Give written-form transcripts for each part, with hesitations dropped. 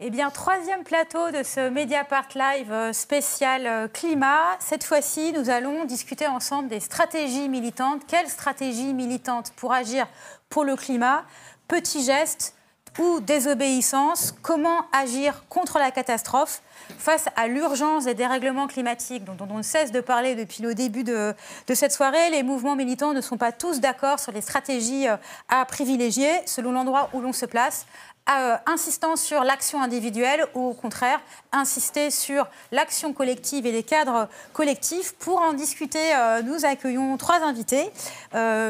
Eh bien, troisième plateau de ce Mediapart Live spécial climat. Cette fois-ci, nous allons discuter ensemble des stratégies militantes. Quelles stratégies militantes pour agir pour le climat? Petits gestes ou désobéissance? Comment agir contre la catastrophe face à l'urgence des dérèglements climatiques dont on ne cesse de parler depuis le début de cette soirée? Les mouvements militants ne sont pas tous d'accord sur les stratégies à privilégier selon l'endroit où l'on se place. Insistant sur l'action individuelle ou au contraire insister sur l'action collective et les cadres collectifs. Pour en discuter, nous accueillons trois invités.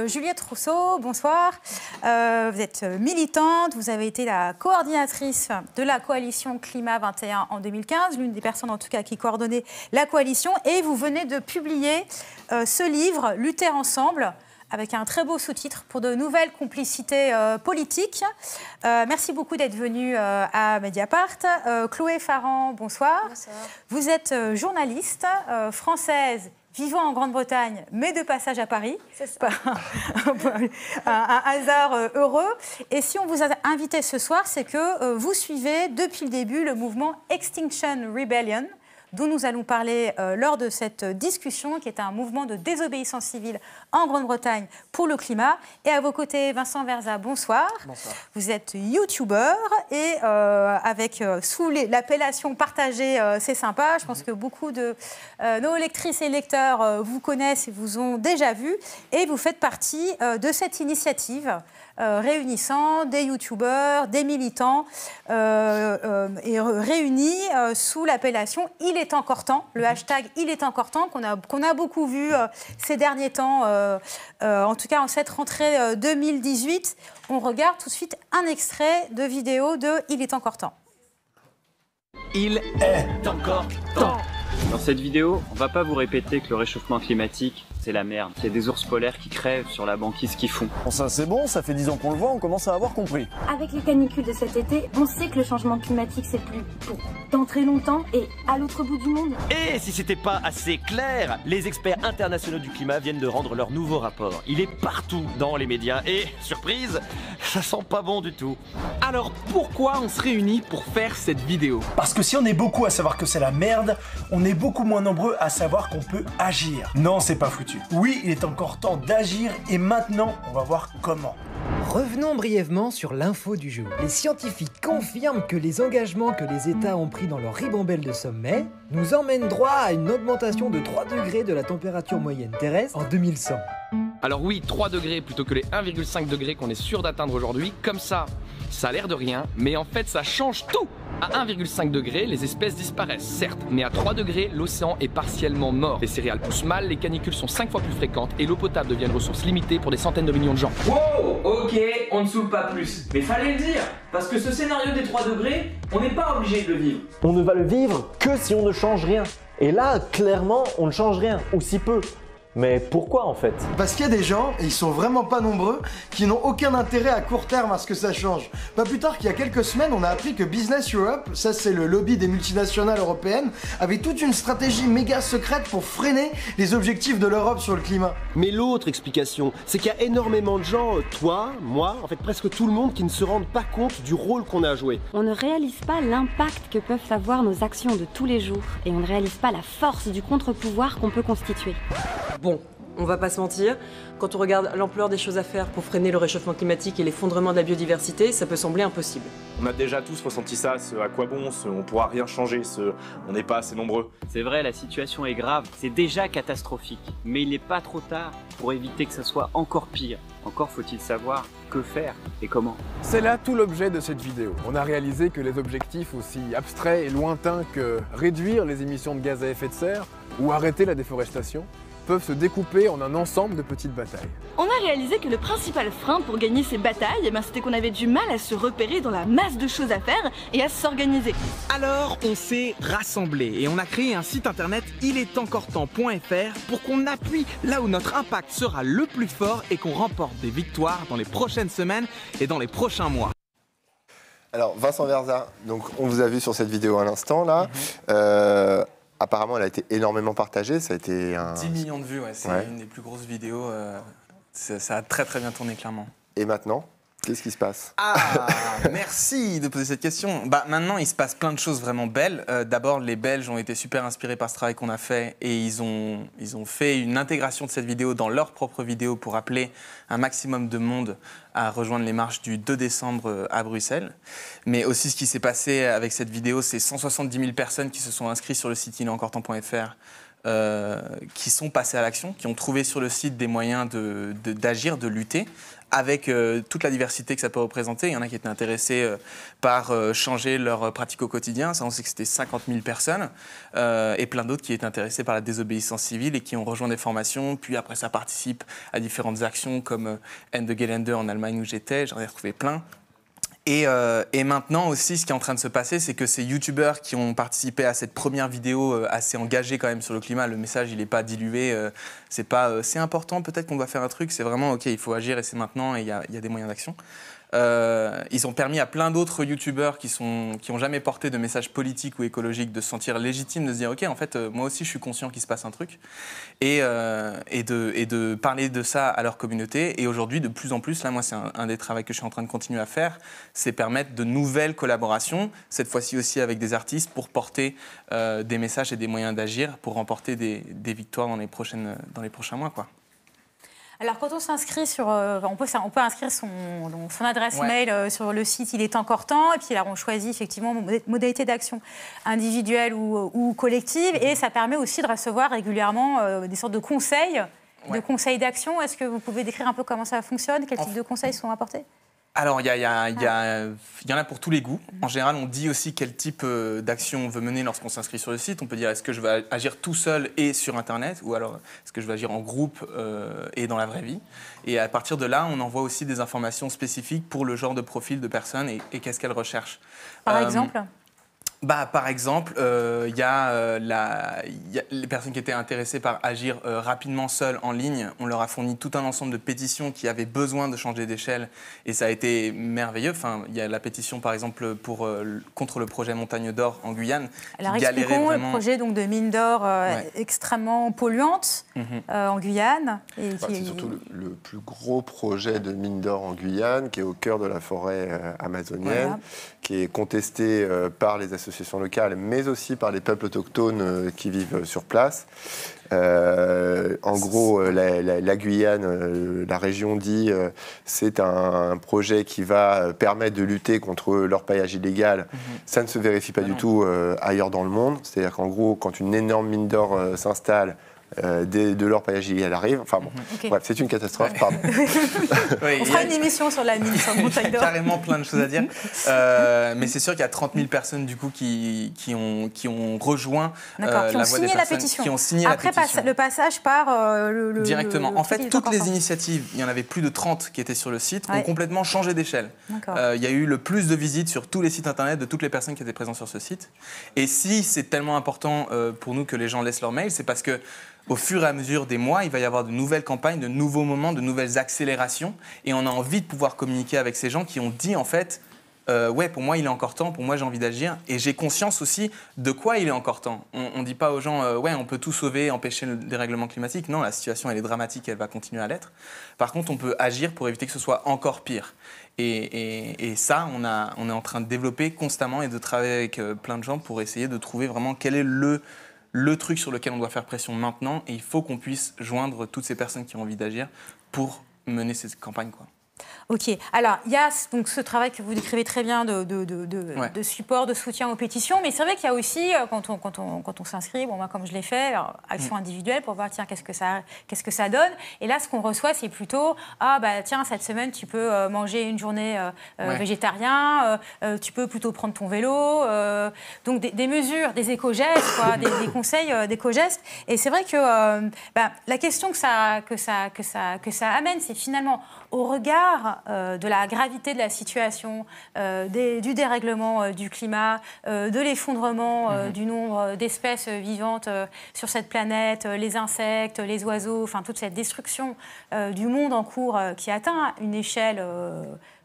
Juliette Rousseau, bonsoir. Vous êtes militante, vous avez été la coordinatrice de la coalition Climat 21 en 2015, l'une des personnes en tout cas qui coordonnait la coalition, et vous venez de publier ce livre, Lutter ensemble, avec un très beau sous-titre pour de nouvelles complicités politiques. Merci beaucoup d'être venu à Mediapart. Chloé Farran, bonsoir. Bonsoir. Vous êtes journaliste française vivant en Grande-Bretagne, mais de passage à Paris. C'est ça. Un hasard heureux. Et si on vous a invité ce soir, c'est que vous suivez depuis le début le mouvement Extinction Rebellion, dont nous allons parler lors de cette discussion, qui est un mouvement de désobéissance civile en Grande-Bretagne pour le climat. Et à vos côtés, Vincent Verza, bonsoir. Bonsoir. Vous êtes youtubeur et avec sous l'appellation partagée, c'est sympa. Je pense que beaucoup de nos lectrices et lecteurs vous connaissent et vous ont déjà vu. Et vous faites partie de cette initiative réunissant des youtubeurs, des militants, et réunis sous l'appellation « Il est encore temps », le hashtag « Il est encore temps » qu'on a beaucoup vu ces derniers temps, en tout cas en cette rentrée 2018. On regarde tout de suite un extrait de vidéo de « Il est encore temps ». Il est encore temps. Dans cette vidéo, on va pas vous répéter que le réchauffement climatique, c'est la merde. Il y a des ours polaires qui crèvent sur la banquise qui font. Bon, ça c'est bon, ça fait 10 ans qu'on le voit, on commence à avoir compris. Avec les canicules de cet été, on sait que le changement climatique c'est plus pour dans très longtemps et à l'autre bout du monde. Et si c'était pas assez clair, les experts internationaux du climat viennent de rendre leur nouveau rapport. Il est partout dans les médias et, surprise, ça sent pas bon du tout. Alors pourquoi on se réunit pour faire cette vidéo? Parce que si on est beaucoup à savoir que c'est la merde, on est beaucoup moins nombreux à savoir qu'on peut agir. Non, c'est pas foutu. Oui, il est encore temps d'agir et maintenant, on va voir comment. Revenons brièvement sur l'info du jour. Les scientifiques confirment que les engagements que les États ont pris dans leur ribambelle de sommet nous emmènent droit à une augmentation de 3 degrés de la température moyenne terrestre en 2100. Alors oui, 3 degrés plutôt que les 1,5 degrés qu'on est sûr d'atteindre aujourd'hui. Comme ça a l'air de rien, mais en fait ça change tout. À 1,5 degré, les espèces disparaissent, certes, mais à 3 degrés, l'océan est partiellement mort. Les céréales poussent mal, les canicules sont 5 fois plus fréquentes et l'eau potable devient une ressource limitée pour des centaines de millions de gens. Wow, ok, on ne saoule pas plus. Mais fallait le dire, parce que ce scénario des 3 degrés, on n'est pas obligé de le vivre. On ne va le vivre que si on ne change rien. Et là, clairement, on ne change rien, ou si peu. Mais pourquoi en fait? Parce qu'il y a des gens, et ils sont vraiment pas nombreux, qui n'ont aucun intérêt à court terme à ce que ça change. Pas plus tard qu'il y a quelques semaines, on a appris que Business Europe, ça c'est le lobby des multinationales européennes, avait toute une stratégie méga secrète pour freiner les objectifs de l'Europe sur le climat. Mais l'autre explication, c'est qu'il y a énormément de gens, toi, moi, en fait presque tout le monde qui ne se rendent pas compte du rôle qu'on a à jouer. On ne réalise pas l'impact que peuvent avoir nos actions de tous les jours et on ne réalise pas la force du contre-pouvoir qu'on peut constituer. Bon, on va pas se mentir, quand on regarde l'ampleur des choses à faire pour freiner le réchauffement climatique et l'effondrement de la biodiversité, ça peut sembler impossible. On a déjà tous ressenti ça, ce à quoi bon, ce on pourra rien changer, ce on n'est pas assez nombreux. C'est vrai, la situation est grave, c'est déjà catastrophique, mais il n'est pas trop tard pour éviter que ça soit encore pire. Encore faut-il savoir que faire et comment. C'est là tout l'objet de cette vidéo. On a réalisé que les objectifs aussi abstraits et lointains que réduire les émissions de gaz à effet de serre ou arrêter la déforestation peuvent se découper en un ensemble de petites batailles. On a réalisé que le principal frein pour gagner ces batailles, c'était qu'on avait du mal à se repérer dans la masse de choses à faire et à s'organiser. Alors on s'est rassemblés et on a créé un site internet ilestencordtemps.fr pour qu'on appuie là où notre impact sera le plus fort et qu'on remporte des victoires dans les prochaines semaines et dans les prochains mois. Alors Vincent Verza, donc on vous a vu sur cette vidéo à l'instant là. Apparemment, elle a été énormément partagée. Ça a été 10 millions de vues, ouais, c'est une des plus grosses vidéos. Ça a très très bien tourné, clairement. Et maintenant? Qu'est-ce qui se passe? Ah, merci de poser cette question. Maintenant, il se passe plein de choses vraiment belles. D'abord, les Belges ont été super inspirés par ce travail qu'on a fait et ils ont fait une intégration de cette vidéo dans leur propre vidéo pour appeler un maximum de monde à rejoindre les marches du 2 décembre à Bruxelles. Mais aussi, ce qui s'est passé avec cette vidéo, c'est 170 000 personnes qui se sont inscrites sur le site ilesencoretemps.fr. Qui sont passés à l'action, qui ont trouvé sur le site des moyens d'agir, de lutter, avec toute la diversité que ça peut représenter. Il y en a qui étaient intéressés par changer leurs pratiques au quotidien. Ça, on sait que c'était 50 000 personnes. Et plein d'autres qui étaient intéressés par la désobéissance civile et qui ont rejoint des formations. Puis après, ça participe à différentes actions comme Ende Gelände en Allemagne où j'étais. J'en ai retrouvé plein. Et maintenant aussi, ce qui est en train de se passer, c'est que ces youtubeurs qui ont participé à cette première vidéo assez engagée quand même sur le climat, le message il n'est pas dilué, c'est pas c'est important, peut-être qu'on doit faire un truc, c'est vraiment ok, il faut agir et c'est maintenant et il y a des moyens d'action. Ils ont permis à plein d'autres youtubeurs qui ont jamais porté de message politique ou écologique de se sentir légitimes, de se dire ok, en fait moi aussi je suis conscient qu'il se passe un truc et de parler de ça à leur communauté. Et aujourd'hui de plus en plus, là moi c'est un des travaux que je suis en train de continuer à faire, c'est permettre de nouvelles collaborations, cette fois-ci aussi avec des artistes pour porter des messages et des moyens d'agir pour remporter des victoires dans les prochains mois quoi. Alors, quand on s'inscrit sur... on peut inscrire son adresse mail sur le site Il est encore temps. Et puis, là, on choisit effectivement modalité d'action individuelle ou collective. Et ça permet aussi de recevoir régulièrement des sortes de conseils d'action. Est-ce que vous pouvez décrire un peu comment ça fonctionne? Quels types de conseils sont apportés? Alors, il y en a pour tous les goûts. En général, on dit aussi quel type d'action on veut mener lorsqu'on s'inscrit sur le site. On peut dire, est-ce que je veux agir tout seul et sur Internet? Ou alors, est-ce que je veux agir en groupe et dans la vraie vie? Et à partir de là, on envoie aussi des informations spécifiques pour le genre de profil de personnes et qu'est-ce qu'elles recherchent. Par exemple par exemple, il y a les personnes qui étaient intéressées par agir rapidement seules en ligne. On leur a fourni tout un ensemble de pétitions qui avaient besoin de changer d'échelle et ça a été merveilleux. Enfin, il y a la pétition, par exemple, contre le projet Montagne d'Or en Guyane. Alors, expliquons vraiment... le projet donc, de mine d'or extrêmement polluante en Guyane. C'est surtout le plus gros projet de mine d'or en Guyane, qui est au cœur de la forêt amazonienne, qui est contesté par les associations locales, mais aussi par les peuples autochtones qui vivent sur place. En gros, la Guyane, la région dit c'est un projet qui va permettre de lutter contre l'orpaillage illégal. Ça ne se vérifie pas du tout ailleurs dans le monde. C'est-à-dire qu'en gros, quand une énorme mine d'or s'installe, de l'orpaillage illégal arrive. Enfin bon, bref, c'est une catastrophe, pardon. On fera une émission sur la mine, sur le Montagne d'Or. Carrément plein de choses à dire. Mais c'est sûr qu'il y a 30 000 personnes du coup qui ont rejoint la voie des personnes qui ont signé la pétition. Après, le passage par directement. En fait, toutes les initiatives, il y en avait plus de 30 qui étaient sur le site, ont complètement changé d'échelle. Il y a eu le plus de visites sur tous les sites internet de toutes les personnes qui étaient présentes sur ce site. Et si c'est tellement important pour nous que les gens laissent leur mail, c'est parce que au fur et à mesure des mois, il va y avoir de nouvelles campagnes, de nouveaux moments, de nouvelles accélérations. Et on a envie de pouvoir communiquer avec ces gens qui ont dit, en fait, ouais, pour moi, il est encore temps, pour moi, j'ai envie d'agir. Et j'ai conscience aussi de quoi il est encore temps. On ne dit pas aux gens, ouais, on peut tout sauver, empêcher le dérèglement climatique. Non, la situation, elle est dramatique, elle va continuer à l'être. Par contre, on peut agir pour éviter que ce soit encore pire. Et ça, on est en train de développer constamment et de travailler avec plein de gens pour essayer de trouver vraiment quel est le truc sur lequel on doit faire pression maintenant, et il faut qu'on puisse joindre toutes ces personnes qui ont envie d'agir pour mener cette campagne, quoi. Ok. Alors, il y a donc ce travail que vous décrivez très bien de support, de soutien aux pétitions, mais c'est vrai qu'il y a aussi, quand on s'inscrit, bon, moi, comme je l'ai fait, action individuelle pour voir, tiens, qu'est-ce que ça donne. Et là, ce qu'on reçoit, c'est plutôt, ah, bah, tiens, cette semaine, tu peux manger une journée végétarien, tu peux plutôt prendre ton vélo. Donc, des mesures, des éco-gestes, quoi, des conseils d'éco-gestes. Et c'est vrai que la question que ça amène, c'est finalement, au regard de la gravité de la situation, du dérèglement du climat, de l'effondrement du nombre d'espèces vivantes sur cette planète, les insectes, les oiseaux, enfin toute cette destruction du monde en cours qui atteint une échelle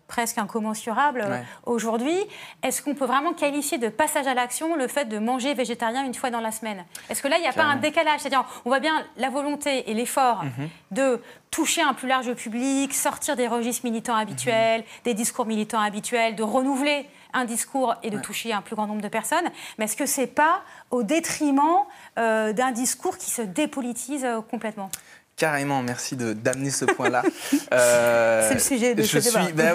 presque incommensurable aujourd'hui. Est-ce qu'on peut vraiment qualifier de passage à l'action le fait de manger végétarien une fois dans la semaine? Est-ce que là, il n'y a pas un décalage? C'est-à-dire, on voit bien la volonté et l'effort de toucher un plus large public, sortir des registres militants habituels, des discours militants habituels, de renouveler un discours et de toucher un plus grand nombre de personnes. Mais est-ce que ce n'est pas au détriment d'un discours qui se dépolitise complètement? Carrément, merci d'amener ce point-là. C'est le sujet de ce débat.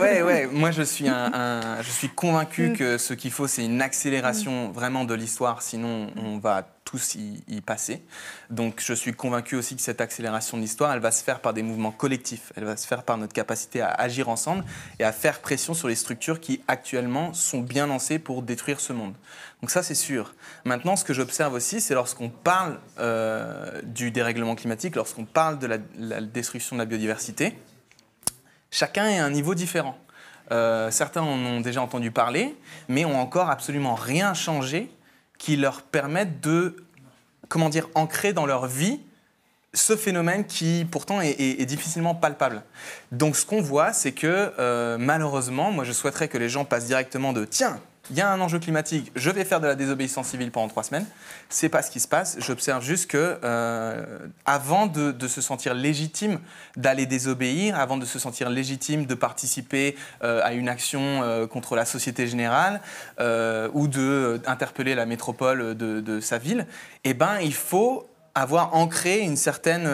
Moi, je suis convaincu que ce qu'il faut, c'est une accélération vraiment de l'histoire, sinon on va tous y passer. Donc, je suis convaincu aussi que cette accélération de l'histoire, elle va se faire par des mouvements collectifs. Elle va se faire par notre capacité à agir ensemble et à faire pression sur les structures qui, actuellement, sont bien lancées pour détruire ce monde. Donc ça, c'est sûr. Maintenant, ce que j'observe aussi, c'est lorsqu'on parle du dérèglement climatique, lorsqu'on parle de la destruction de la biodiversité, chacun est à un niveau différent. Certains en ont déjà entendu parler, mais ont encore absolument rien changé qui leur permette de, ancrer dans leur vie ce phénomène qui, pourtant, est difficilement palpable. Donc, ce qu'on voit, c'est que, malheureusement, moi, je souhaiterais que les gens passent directement de « Tiens, il y a un enjeu climatique, je vais faire de la désobéissance civile pendant 3 semaines ». C'est pas ce qui se passe. J'observe juste que, avant de se sentir légitime d'aller désobéir, avant de se sentir légitime de participer à une action contre la société générale ou d'interpeller la métropole de sa ville, il faut avoir ancré une certaine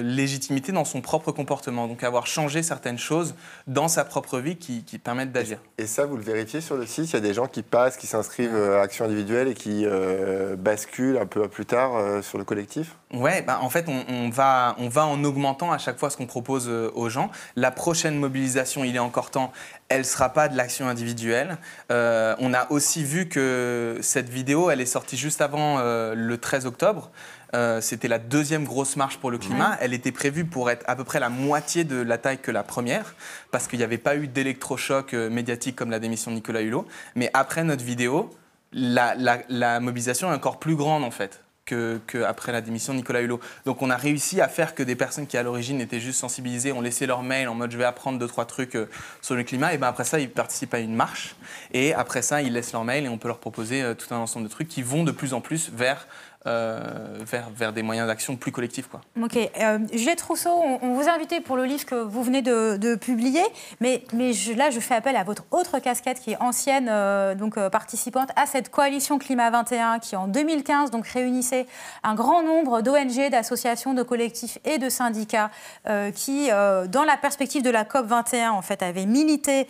légitimité dans son propre comportement, donc avoir changé certaines choses dans sa propre vie qui permettent d'agir. Et ça, vous le vérifiez sur le site? Il y a des gens qui passent, qui s'inscrivent à Action individuelle et qui basculent un peu plus tard sur le collectif? Ouais, en fait, on va en augmentant à chaque fois ce qu'on propose aux gens. La prochaine mobilisation, il est encore temps, elle ne sera pas de l'action individuelle. On a aussi vu que cette vidéo, elle est sortie juste avant le 13 octobre. C'était la 2e grosse marche pour le climat. Elle était prévue pour être à peu près la moitié de la taille que la première, parce qu'il n'y avait pas eu d'électrochoc médiatique comme la démission de Nicolas Hulot. Mais après notre vidéo, la mobilisation est encore plus grande en fait qu'après la démission de Nicolas Hulot. Donc on a réussi à faire que des personnes qui à l'origine étaient juste sensibilisées ont laissé leur mail en mode je vais apprendre 2-3 trucs sur le climat, et après ça ils participent à une marche, et après ça ils laissent leur mail et on peut leur proposer tout un ensemble de trucs qui vont de plus en plus vers des moyens d'action plus collectifs, quoi. Ok. Juliette Rousseau, on vous a invité pour le livre que vous venez de publier, mais là, je fais appel à votre autre casquette qui est ancienne, participante à cette coalition Climat 21 qui, en 2015, réunissait un grand nombre d'ONG, d'associations, de collectifs et de syndicats qui, dans la perspective de la COP 21, en fait, avaient milité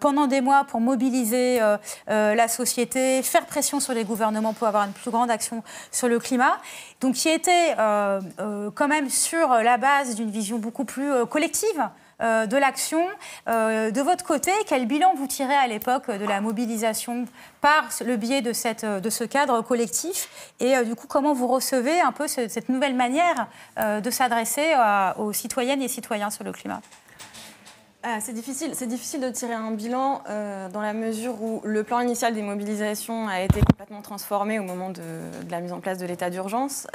pendant des mois pour mobiliser la société, faire pression sur les gouvernements pour avoir une plus grande action sur le climat, donc qui était quand même sur la base d'une vision beaucoup plus collective de l'action. De votre côté, quel bilan vous tirez à l'époque de la mobilisation par le biais de ce cadre collectif, et du coup, comment vous recevez un peu cette nouvelle manière de s'adresser aux citoyennes et citoyens sur le climat? C'est difficile de tirer un bilan dans la mesure où le plan initial des mobilisations a été complètement transformé au moment de la mise en place de l'état d'urgence.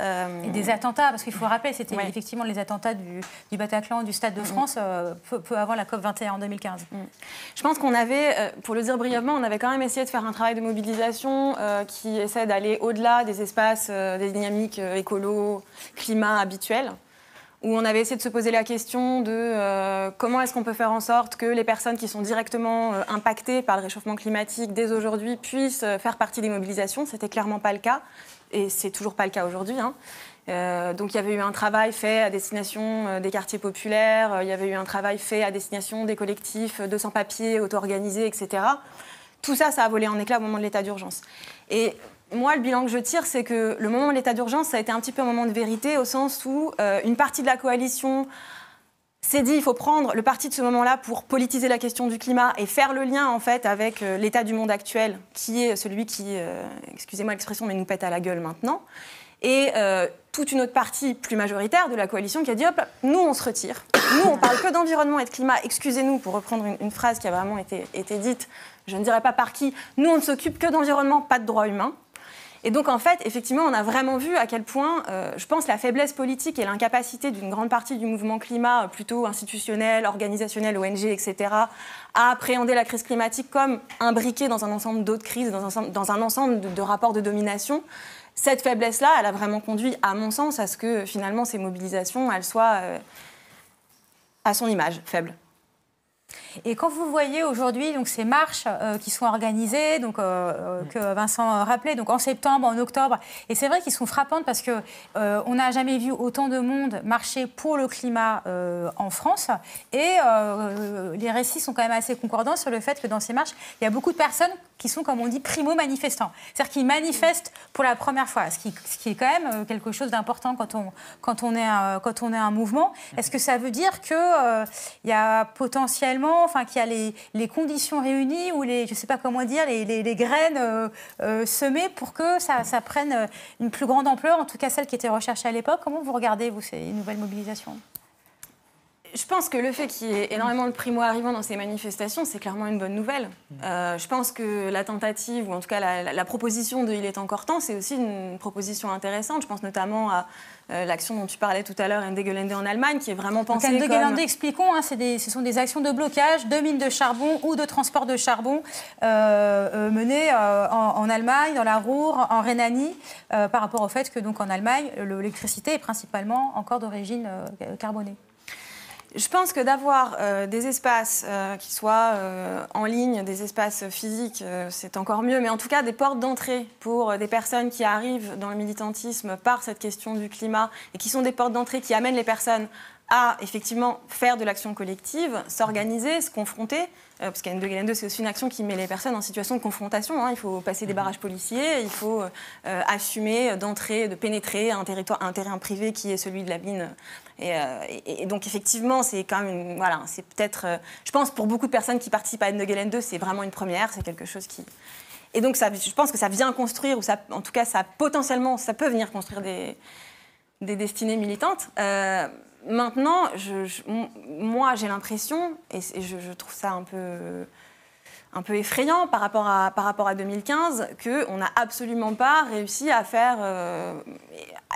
Et des attentats, parce qu'il faut le rappeler, c'était effectivement les attentats du Bataclan, du Stade de France, peu avant la COP 21 en 2015. Je pense qu'on avait, pour le dire brièvement, on avait quand même essayé de faire un travail de mobilisation qui essaie d'aller au-delà des espaces, des dynamiques écolo, climat habituelles, où on avait essayé de se poser la question de comment est-ce qu'on peut faire en sorte que les personnes qui sont directement impactées par le réchauffement climatique dès aujourd'hui puissent faire partie des mobilisations. C'était clairement pas le cas, et c'est toujours pas le cas aujourd'hui. Donc il y avait eu un travail fait à destination des quartiers populaires, il y avait eu un travail fait à destination des collectifs de sans-papiers, auto-organisés, etc. Tout ça, ça a volé en éclats au moment de l'état d'urgence. Et moi, le bilan que je tire, c'est que le moment de l'état d'urgence, ça a été un petit peu un moment de vérité, au sens où une partie de la coalition s'est dit il faut prendre le parti de ce moment-là pour politiser la question du climat et faire le lien, en fait, avec l'état du monde actuel, qui est celui qui, excusez-moi l'expression, mais nous pète à la gueule maintenant. Et toute une autre partie plus majoritaire de la coalition qui a dit hop, nous, on se retire. Nous, on parle que d'environnement et de climat. Excusez-nous, pour reprendre une phrase qui a vraiment été dite, je ne dirais pas par qui, nous, on ne s'occupe que d'environnement, pas de droits humains. Et donc, en fait, effectivement, on a vraiment vu à quel point, je pense, la faiblesse politique et l'incapacité d'une grande partie du mouvement climat, plutôt institutionnel, organisationnel, ONG, etc., à appréhender la crise climatique comme imbriquée dans un ensemble d'autres crises, dans un ensemble de rapports de domination. Cette faiblesse-là, elle a vraiment conduit, à mon sens, à ce que, finalement, ces mobilisations, elles soient, à son image, faibles. Et quand vous voyez aujourd'hui donc ces marches qui sont organisées, donc que Vincent rappelait, donc en septembre, en octobre, et c'est vrai qu'ils sont frappantes parce que on n'a jamais vu autant de monde marcher pour le climat en France, et les récits sont quand même assez concordants sur le fait que dans ces marches, il y a beaucoup de personnes qui sont, comme on dit, primo-manifestants, c'est-à-dire qui manifestent pour la première fois, ce qui est quand même quelque chose d'important quand on est un mouvement. Est-ce que ça veut dire que il y a potentiellement, enfin qu'il y a les conditions réunies ou je sais pas comment dire, les graines semées pour que ça prenne une plus grande ampleur, en tout cas celle qui était recherchée à l'époque? Comment vous regardez, vous, ces nouvelles mobilisations? Je pense que le fait qu'il y ait énormément de primo-arrivants dans ces manifestations, c'est clairement une bonne nouvelle. Je pense que la tentative, ou en tout cas la proposition de « Il est encore temps », c'est aussi une proposition intéressante. Je pense notamment à l'action dont tu parlais tout à l'heure, Ende Gelände en Allemagne, qui est vraiment pensée comme... Ende Gelände, expliquons, ce sont des actions de blocage de mines de charbon ou de transport de charbon menées en Allemagne, dans la Ruhr, en Rhénanie, par rapport au fait que, donc, en Allemagne, l'électricité est principalement encore d'origine carbonée. Je pense que d'avoir des espaces qui soient en ligne, des espaces physiques, c'est encore mieux, mais en tout cas des portes d'entrée pour des personnes qui arrivent dans le militantisme par cette question du climat et qui sont des portes d'entrée qui amènent les personnes à effectivement faire de l'action collective, s'organiser, se confronter, parce qu'Ende Gelände, c'est aussi une action qui met les personnes en situation de confrontation. Hein. Il faut passer des barrages policiers, il faut assumer d'entrer, de pénétrer un terrain privé qui est celui de la mine. Et donc effectivement, c'est quand même voilà, c'est peut-être, je pense pour beaucoup de personnes qui participent à Ende Gelände, c'est vraiment une première, c'est quelque chose qui. Et donc je pense que ça vient construire, ou ça, en tout cas, ça potentiellement, ça peut venir construire des destinées militantes. Maintenant, moi, j'ai l'impression, et je trouve ça un peu effrayant par rapport à 2015, qu'on n'a absolument pas réussi à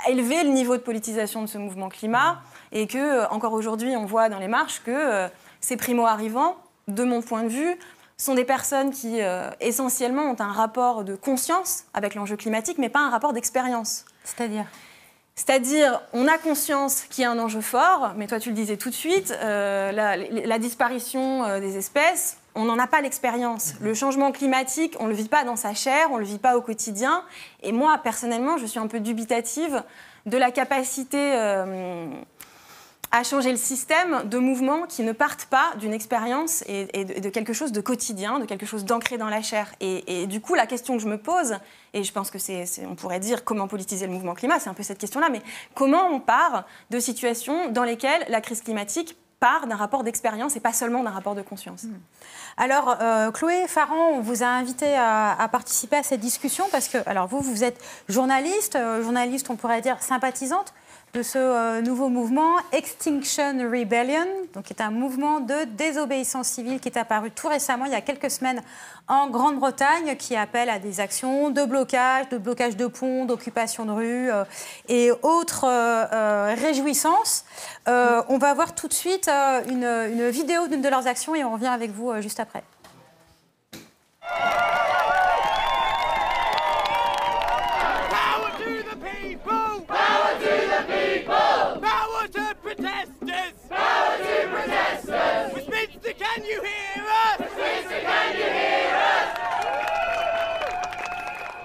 élever le niveau de politisation de ce mouvement climat, et que encore aujourd'hui, on voit dans les marches que ces primo-arrivants, de mon point de vue, sont des personnes qui, essentiellement, ont un rapport de conscience avec l'enjeu climatique, mais pas un rapport d'expérience. C'est-à-dire, on a conscience qu'il y a un enjeu fort, mais toi tu le disais tout de suite, la disparition des espèces, on n'en a pas l'expérience. Le changement climatique, on ne le vit pas dans sa chair, on ne le vit pas au quotidien. Et moi, personnellement, je suis un peu dubitative de la capacité à changer le système de mouvements qui ne partent pas d'une expérience et de quelque chose de quotidien, de quelque chose d'ancré dans la chair. Et du coup, la question que je me pose, et je pense que on pourrait dire comment politiser le mouvement climat, c'est un peu cette question-là, mais comment on part de situations dans lesquelles la crise climatique part d'un rapport d'expérience et pas seulement d'un rapport de conscience. Alors, Chloé Farran, on vous a invité à participer à cette discussion parce que, alors vous êtes journaliste, on pourrait dire sympathisante de ce nouveau mouvement Extinction Rebellion, donc qui est un mouvement de désobéissance civile qui est apparu tout récemment, il y a quelques semaines, en Grande-Bretagne, qui appelle à des actions de blocage de ponts, d'occupation de rues et autres réjouissances. On va voir tout de suite une vidéo d'une de leurs actions et on revient avec vous juste après. Can you hear us? Westminster, can you hear us?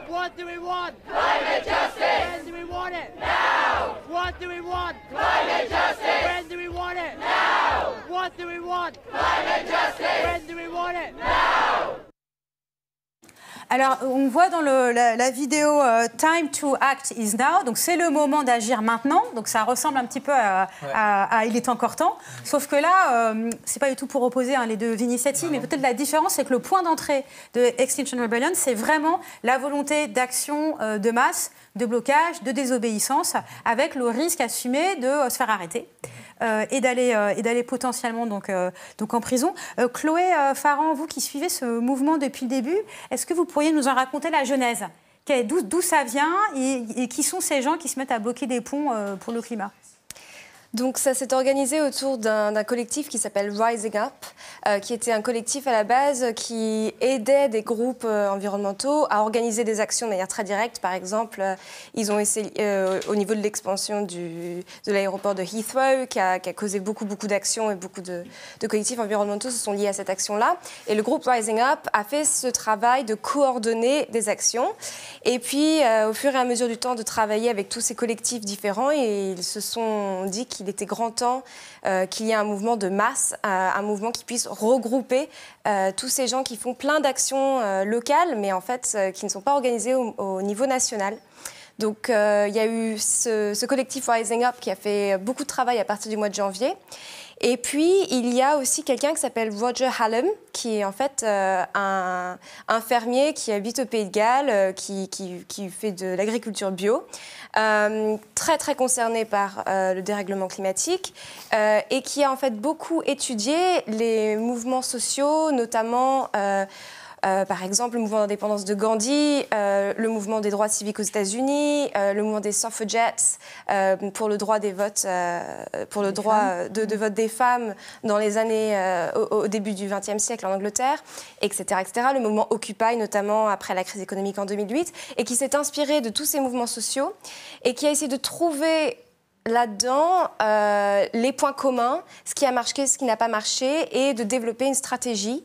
What do we want? Climate justice! When do we want it? Now! What do we want? Climate justice! When do we want it? Now! What do we want? Climate justice! When do we want it? Now! Alors, on voit dans la vidéo « Time to act is now », donc c'est le moment d'agir maintenant, donc ça ressemble un petit peu à Il est encore temps », sauf que là, c'est pas du tout pour opposer les deux initiatives, mais peut-être la différence, c'est que le point d'entrée de Extinction Rebellion, c'est vraiment la volonté d'action de masse, de blocage, de désobéissance, avec le risque assumé de se faire arrêter. Et d'aller potentiellement donc en prison. Chloé Farran, vous qui suivez ce mouvement depuis le début, est-ce que vous pourriez nous en raconter la genèse ? D'où ça vient et qui sont ces gens qui se mettent à bloquer des ponts pour le climat? Donc ça s'est organisé autour d'un collectif qui s'appelle Rising Up, qui était un collectif à la base qui aidait des groupes environnementaux à organiser des actions de manière très directe. Par exemple, ils ont essayé au niveau de l'expansion de l'aéroport de Heathrow, qui a causé beaucoup d'actions, et beaucoup de collectifs environnementaux se sont liés à cette action-là. Et le groupe Rising Up a fait ce travail de coordonner des actions. Et puis, au fur et à mesure du temps, de travailler avec tous ces collectifs différents, et ils se sont dit qu'il était grand temps qu'il y ait un mouvement de masse, un mouvement qui puisse regrouper tous ces gens qui font plein d'actions locales, mais en fait qui ne sont pas organisées au niveau national. Donc il y a eu ce collectif Rising Up qui a fait beaucoup de travail à partir du mois de janvier. Et puis, il y a aussi quelqu'un qui s'appelle Roger Hallam, qui est en fait un fermier qui habite au Pays de Galles, qui fait de l'agriculture bio, très concerné par le dérèglement climatique, et qui a en fait beaucoup étudié les mouvements sociaux, notamment... par exemple, le mouvement d'indépendance de Gandhi, le mouvement des droits civiques aux États-Unis, le mouvement des suffragettes pour le droit des votes, pour le droit de vote des femmes dans les années au début du XXe siècle en Angleterre, etc., etc. Le mouvement Occupy, notamment après la crise économique en 2008, et qui s'est inspiré de tous ces mouvements sociaux et qui a essayé de trouver là-dedans les points communs, ce qui a marché, ce qui n'a pas marché, et de développer une stratégie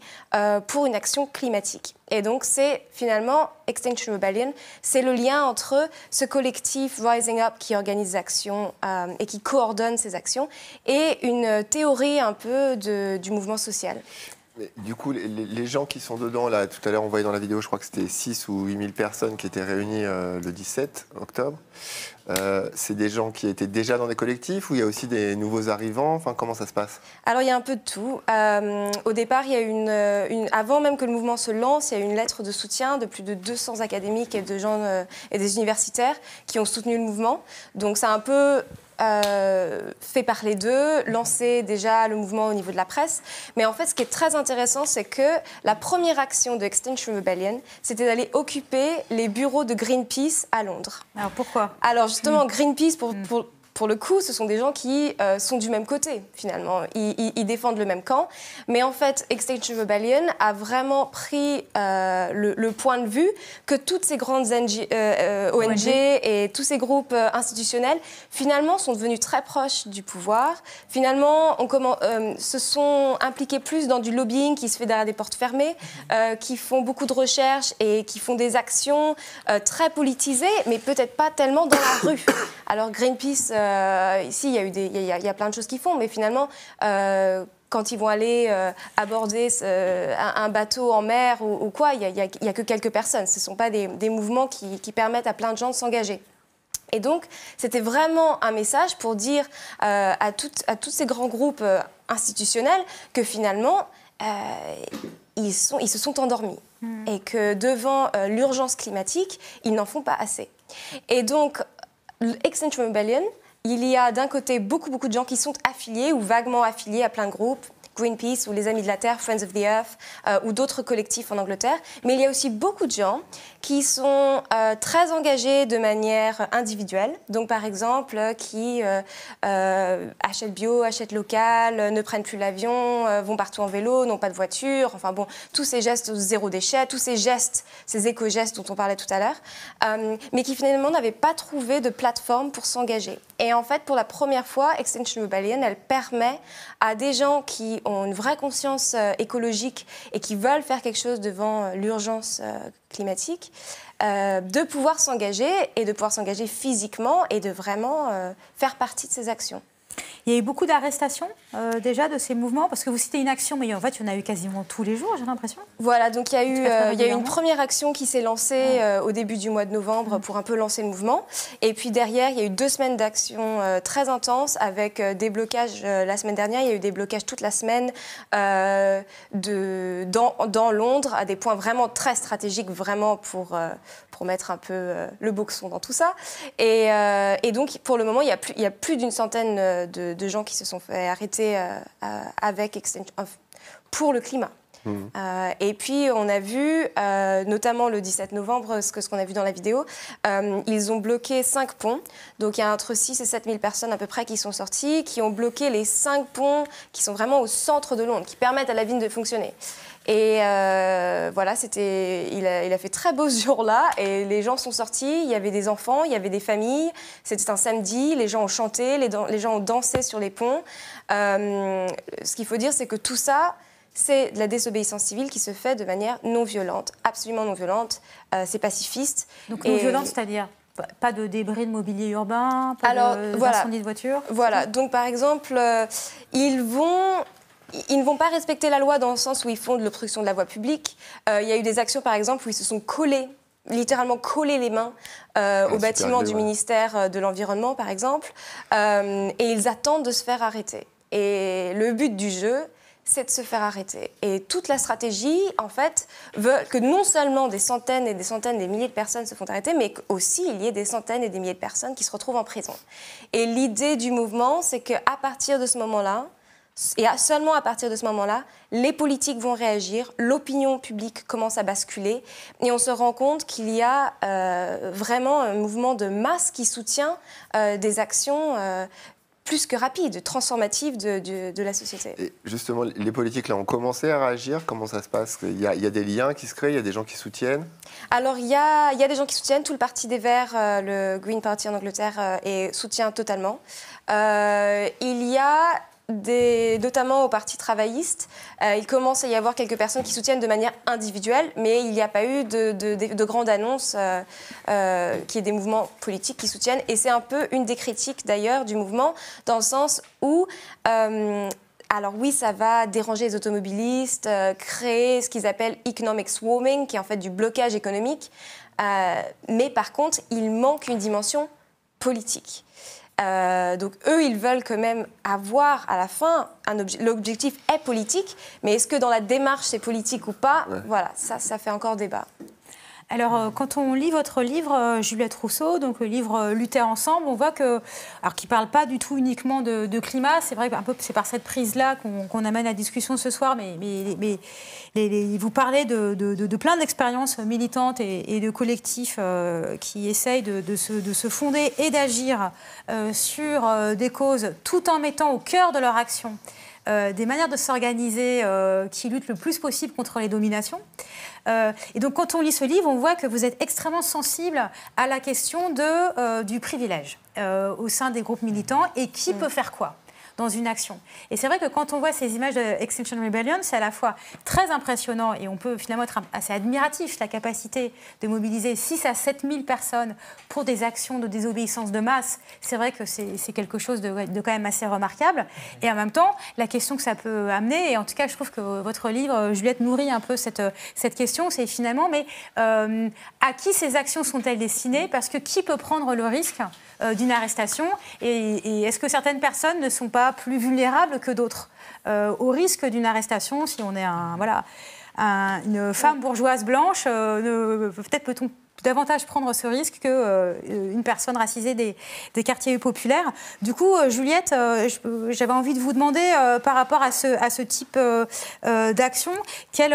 pour une action climatique. Et donc c'est finalement Extinction Rebellion, c'est le lien entre ce collectif Rising Up qui organise des actions et qui coordonne ces actions, et une théorie un peu du mouvement social. Mais du coup, les gens qui sont dedans, là, tout à l'heure, on voyait dans la vidéo, je crois que c'était 6 ou 8 000 personnes qui étaient réunies le 17 octobre. C'est des gens qui étaient déjà dans des collectifs ou il y a aussi des nouveaux arrivants? Enfin, comment ça se passe? Alors, il y a un peu de tout. Au départ, il y a avant même que le mouvement se lance, il y a eu une lettre de soutien de plus de 200 académiques et de gens et des universitaires qui ont soutenu le mouvement. Donc, ça a un peu... fait parler d'eux, lancé déjà le mouvement au niveau de la presse. Mais en fait, ce qui est très intéressant, c'est que la première action de Extinction Rebellion, c'était d'aller occuper les bureaux de Greenpeace à Londres. Alors pourquoi? Alors justement, Greenpeace, pour le coup, ce sont des gens qui sont du même côté, finalement. Ils défendent le même camp. Mais en fait, Extinction Rebellion a vraiment pris le point de vue que toutes ces grandes ONG et tous ces groupes institutionnels, finalement, sont devenus très proches du pouvoir. Finalement, se sont impliqués plus dans du lobbying qui se fait derrière des portes fermées, qui font beaucoup de recherches et qui font des actions très politisées, mais peut-être pas tellement dans la rue. Alors Greenpeace... ici, il y a plein de choses qu'ils font, mais finalement, quand ils vont aller aborder un bateau en mer ou quoi, il n'y a que quelques personnes. Ce ne sont pas des mouvements qui permettent à plein de gens de s'engager. Et donc, c'était vraiment un message pour dire à tous ces grands groupes institutionnels que finalement, ils se sont endormis. Et que devant l'urgence climatique, ils n'en font pas assez. Et donc, Extinction Rebellion, il y a d'un côté beaucoup de gens qui sont affiliés ou vaguement affiliés à plein de groupes, Greenpeace ou les Amis de la Terre, Friends of the Earth ou d'autres collectifs en Angleterre. Mais il y a aussi beaucoup de gens qui sont très engagés de manière individuelle. Donc par exemple, qui achètent bio, achètent local, ne prennent plus l'avion, vont partout en vélo, n'ont pas de voiture. Enfin bon, tous ces gestes zéro déchet, tous ces gestes, ces éco-gestes dont on parlait tout à l'heure, mais qui finalement n'avaient pas trouvé de plateforme pour s'engager. Et en fait, pour la première fois, Extinction Rebellion, elle permet à des gens qui ont une vraie conscience écologique et qui veulent faire quelque chose devant l'urgence climatique, de pouvoir s'engager et de pouvoir s'engager physiquement et de vraiment faire partie de ces actions. Il y a eu beaucoup d'arrestations déjà de ces mouvements, parce que vous citez une action, mais en fait, il y en a eu quasiment tous les jours, j'ai l'impression. Voilà, donc il y a eu une première action qui s'est lancée au début du mois de novembre pour un peu lancer le mouvement. Et puis derrière, il y a eu 2 semaines d'action très intenses avec des blocages. La semaine dernière, il y a eu des blocages toute la semaine dans Londres, à des points vraiment très stratégiques, vraiment pour mettre un peu le boxon dans tout ça. Et donc, pour le moment, il y a plus d'une centaine de gens qui se sont fait arrêter avec Extinction pour le climat. Et puis, on a vu, notamment le 17 novembre, ce qu'on a vu dans la vidéo, ils ont bloqué 5 ponts. Donc, il y a entre 6 et 7 000 personnes à peu près qui sont sorties, qui ont bloqué les 5 ponts qui sont vraiment au centre de Londres, qui permettent à la ville de fonctionner. Et voilà, il a fait très beau ce jour-là et les gens sont sortis, il y avait des enfants, il y avait des familles, c'était un samedi, les gens ont chanté, les gens ont dansé sur les ponts. Ce qu'il faut dire, c'est que tout ça, c'est de la désobéissance civile qui se fait de manière non violente, absolument non violente, c'est pacifiste. Donc non violente, c'est-à-dire pas de débris de mobilier urbain, pas d'incendie de voiture? Voilà, donc par exemple, ils ne vont pas respecter la loi dans le sens où ils font de l'obstruction de la voie publique. Il y a eu des actions, par exemple, où ils se sont littéralement collés les mains au bâtiment du ministère de l'Environnement, par exemple, et ils attendent de se faire arrêter. Et le but du jeu, c'est de se faire arrêter. Et toute la stratégie, en fait, veut que non seulement des centaines et des centaines, des milliers de personnes se font arrêter, mais qu'aussi il y ait des centaines et des milliers de personnes qui se retrouvent en prison. Et l'idée du mouvement, c'est qu'à partir de ce moment-là, et seulement à partir de ce moment-là, les politiques vont réagir, l'opinion publique commence à basculer et on se rend compte qu'il y a vraiment un mouvement de masse qui soutient des actions plus que rapides, transformatives de la société. Et justement, les politiques là ont commencé à réagir. Comment ça se passe? Il y a des liens qui se créent, il y a des gens qui soutiennent? Alors, il y a des gens qui soutiennent. Tout le Parti des Verts, le Green Party en Angleterre, soutient totalement. Il y a notamment au Parti travailliste, il commence à y avoir quelques personnes qui soutiennent de manière individuelle, mais il n'y a pas eu de grande annonce qu'il y ait des mouvements politiques qui soutiennent. Et c'est un peu une des critiques d'ailleurs du mouvement, dans le sens où, alors oui, ça va déranger les automobilistes, créer ce qu'ils appellent economic swarming, qui est en fait du blocage économique, mais par contre, il manque une dimension politique. Donc eux, ils veulent quand même avoir à la fin, l'objectif est politique, mais est-ce que dans la démarche c'est politique ou pas? Voilà, ça fait encore débat. Alors, quand on lit votre livre, Juliette Rousseau, donc le livre Lutter ensemble, on voit que, alors qu'il ne parle pas du tout uniquement de climat, c'est vrai que c'est par cette prise-là qu'on amène la discussion ce soir, mais vous parlez de plein d'expériences militantes et de collectifs qui essayent de se fonder et d'agir sur des causes tout en mettant au cœur de leur action des manières de s'organiser qui luttent le plus possible contre les dominations. Et donc, quand on lit ce livre, on voit que vous êtes extrêmement sensible à la question du privilège au sein des groupes militants et qui peut faire quoi dans une action. Et c'est vrai que quand on voit ces images de Extinction Rebellion, c'est à la fois très impressionnant et on peut finalement être assez admiratif, la capacité de mobiliser 6 à 7 000 personnes pour des actions de désobéissance de masse. C'est vrai que c'est quelque chose de quand même assez remarquable. Et en même temps, la question que ça peut amener, et en tout cas, je trouve que votre livre, Juliette, nourrit un peu cette question, c'est finalement, mais à qui ces actions sont-elles destinées? Parce que qui peut prendre le risque d'une arrestation et est-ce que certaines personnes ne sont pas plus vulnérables que d'autres au risque d'une arrestation si on est une femme bourgeoise blanche? Peut-être peut-on davantage prendre ce risque qu'une personne racisée des quartiers populaires. Du coup, Juliette, j'avais envie de vous demander, par rapport à ce type d'action, quelle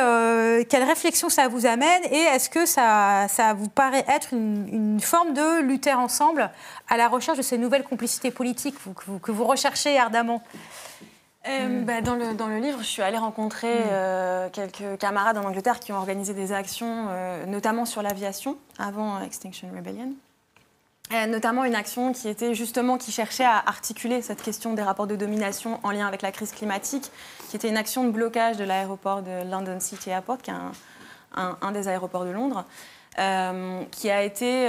réflexion ça vous amène et est-ce que ça vous paraît être une forme de lutter ensemble à la recherche de ces nouvelles complicités politiques que vous recherchez ardemment? Dans le livre, je suis allée rencontrer quelques camarades en Angleterre qui ont organisé des actions, notamment sur l'aviation, avant Extinction Rebellion. Notamment une action qui cherchait à articuler cette question des rapports de domination en lien avec la crise climatique, qui était une action de blocage de l'aéroport de London City Airport, qui est un des aéroports de Londres, qui a été...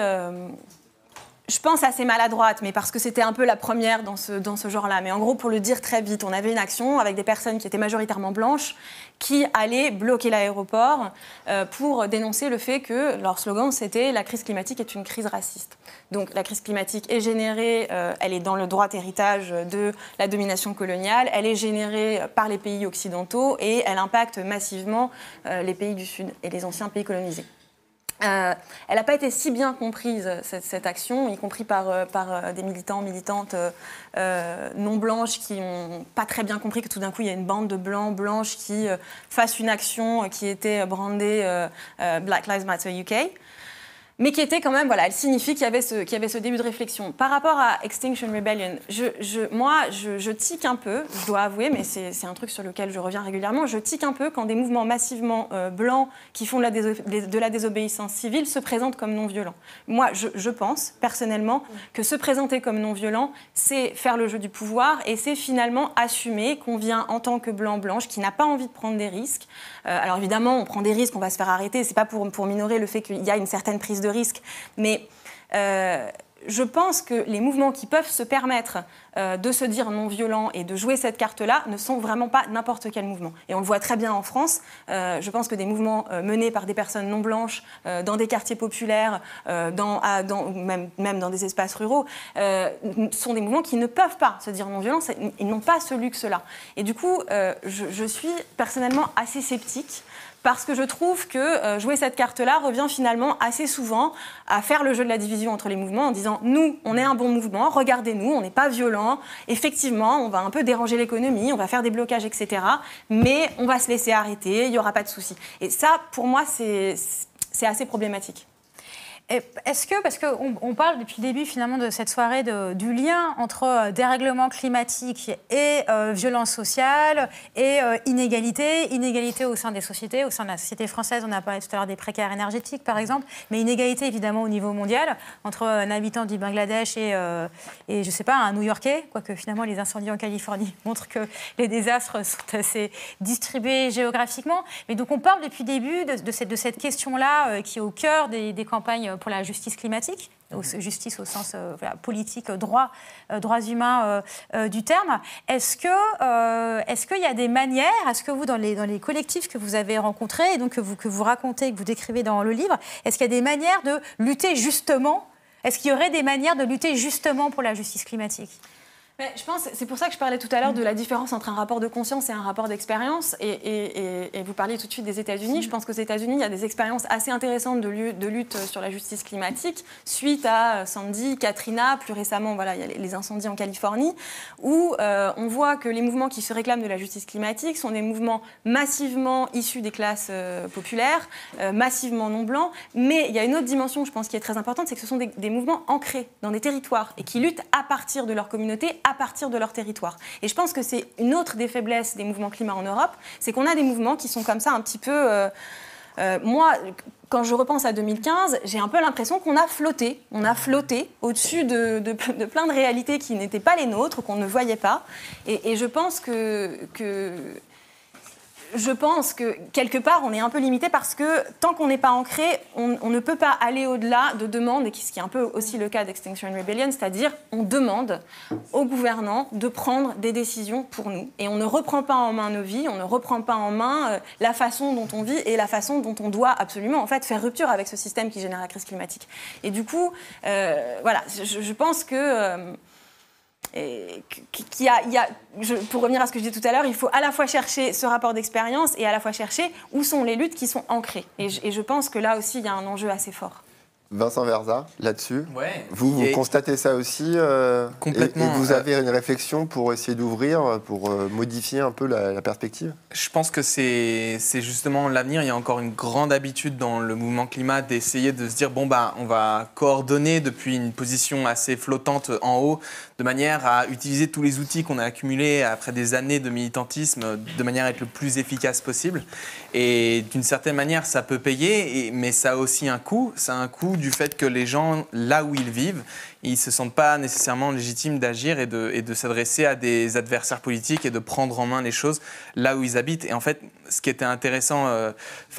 je pense assez maladroite, mais parce que c'était un peu la première dans ce genre-là. Mais en gros, pour le dire très vite, on avait une action avec des personnes qui étaient majoritairement blanches qui allaient bloquer l'aéroport pour dénoncer le fait que leur slogan, c'était « La crise climatique est une crise raciste ». Donc la crise climatique est générée, elle est dans le droit héritage de la domination coloniale, elle est générée par les pays occidentaux et elle impacte massivement les pays du Sud et les anciens pays colonisés. elle n'a pas été si bien comprise, cette action, y compris par des militants, militantes non blanches qui n'ont pas très bien compris que tout d'un coup, il y a une bande de blancs, blanches qui fassent une action qui était brandée Black Lives Matter UK. Mais qui était quand même, voilà, elle signifie qu'il y avait ce début de réflexion. Par rapport à Extinction Rebellion, je tique un peu, je dois avouer, mais c'est un truc sur lequel je reviens régulièrement, je tique un peu quand des mouvements massivement blancs qui font de la désobéissance civile se présentent comme non violents. Moi, je pense, personnellement, que se présenter comme non violent, c'est faire le jeu du pouvoir et c'est finalement assumer qu'on vient en tant que blanc-blanche, qui n'a pas envie de prendre des risques. Alors évidemment, on prend des risques, on va se faire arrêter, c'est pas pour minorer le fait qu'il y a une certaine prise de risque, mais je pense que les mouvements qui peuvent se permettre de se dire non violents et de jouer cette carte-là ne sont vraiment pas n'importe quel mouvement. Et on le voit très bien en France. Je pense que des mouvements menés par des personnes non blanches dans des quartiers populaires, même dans des espaces ruraux, sont des mouvements qui ne peuvent pas se dire non violents. Ils n'ont pas ce luxe-là. Et du coup, je suis personnellement assez sceptique. Parce que je trouve que jouer cette carte-là revient finalement assez souvent à faire le jeu de la division entre les mouvements en disant « nous, on est un bon mouvement, regardez-nous, on n'est pas violent, effectivement, on va un peu déranger l'économie, on va faire des blocages, etc. Mais on va se laisser arrêter, il n'y aura pas de souci. » Et ça, pour moi, c'est assez problématique. Est-ce que, parce qu'on parle depuis le début finalement de cette soirée du lien entre dérèglement climatique et violence sociale et inégalité au sein des sociétés, au sein de la société française, on a parlé tout à l'heure des précaires énergétiques par exemple, mais inégalité évidemment au niveau mondial entre un habitant du Bangladesh et je sais pas, un New-Yorkais, quoique finalement les incendies en Californie montrent que les désastres sont assez distribués géographiquement. Mais donc on parle depuis le début de cette question-là qui est au cœur des campagnes pour la justice climatique, justice au sens politique, droits humains du terme. Est-ce qu'il y a des manières, est-ce que vous, dans les collectifs que vous avez rencontrés, et donc que vous racontez, que vous décrivez dans le livre, est-ce qu'il y a des manières de lutter justement, est-ce qu'il y aurait des manières de lutter justement pour la justice climatique ? Mais je pense, c'est pour ça que je parlais tout à l'heure de la différence entre un rapport de conscience et un rapport d'expérience. Et vous parliez tout de suite des États-Unis. Je pense qu'aux États-Unis, il y a des expériences assez intéressantes de lutte sur la justice climatique, suite à Sandy, Katrina, plus récemment, voilà, il y a les incendies en Californie, où on voit que les mouvements qui se réclament de la justice climatique sont des mouvements massivement issus des classes populaires, massivement non blancs. Mais il y a une autre dimension, je pense, qui est très importante, c'est que ce sont des mouvements ancrés dans des territoires et qui luttent à partir de leur communauté, à partir de leur territoire. Et je pense que c'est une autre des faiblesses des mouvements climat en Europe, c'est qu'on a des mouvements qui sont comme ça un petit peu... moi, quand je repense à 2015, j'ai un peu l'impression qu'on a flotté. On a flotté au-dessus de plein de réalités qui n'étaient pas les nôtres, qu'on ne voyait pas. Et je pense que quelque part, on est un peu limité parce que tant qu'on n'est pas ancré, on ne peut pas aller au-delà de demandes, et ce qui est un peu aussi le cas d'Extinction Rebellion, c'est-à-dire on demande aux gouvernants de prendre des décisions pour nous. Et on ne reprend pas en main nos vies, on ne reprend pas en main la façon dont on vit et la façon dont on doit absolument en fait, faire rupture avec ce système qui génère la crise climatique. Et du coup, voilà, je pense que... pour revenir à ce que je disais tout à l'heure, il faut à la fois chercher ce rapport d'expérience et à la fois chercher où sont les luttes qui sont ancrées. Et je pense que là aussi, il y a un enjeu assez fort. Vincent Verza, là-dessus, ouais. vous constatez ça aussi complètement, et vous avez une réflexion pour essayer d'ouvrir, pour modifier un peu la perspective ? Je pense que c'est justement l'avenir. Il y a encore une grande habitude dans le mouvement climat d'essayer de se dire bon bah on va coordonner depuis une position assez flottante en haut, de manière à utiliser tous les outils qu'on a accumulés après des années de militantisme, de manière à être le plus efficace possible. Et d'une certaine manière, ça peut payer, mais ça a aussi un coût. Ça a un coût du fait que les gens, là où ils vivent, ils ne se sentent pas nécessairement légitimes d'agir et de s'adresser à des adversaires politiques et de prendre en main les choses là où ils habitent. Et en fait, ce qui était intéressant,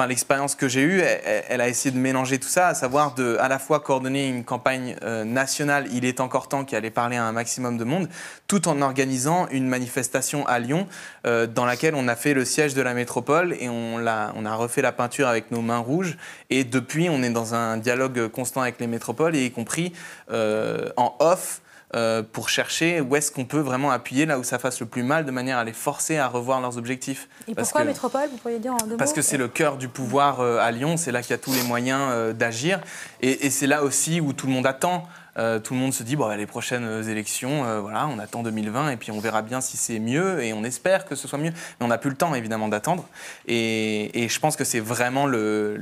l'expérience que j'ai eue, elle a essayé de mélanger tout ça, à savoir à la fois coordonner une campagne nationale, il est encore temps, qui allait parler à un maximum de monde, tout en organisant une manifestation à Lyon dans laquelle on a fait le siège de la métropole et on a refait la peinture avec nos mains rouges. Et depuis, on est dans un dialogue constant avec les métropoles, et y compris en off, pour chercher où est-ce qu'on peut vraiment appuyer là où ça fasse le plus mal, de manière à les forcer à revoir leurs objectifs. Et pourquoi métropole, vous pourriez dire en 2 mots? Parce que c'est le cœur du pouvoir à Lyon, c'est là qu'il y a tous les moyens d'agir, et c'est là aussi où tout le monde attend. Tout le monde se dit, bon, les prochaines élections, voilà, on attend 2020 et puis on verra bien si c'est mieux et on espère que ce soit mieux. Mais on n'a plus le temps, évidemment, d'attendre. Et je pense que c'est vraiment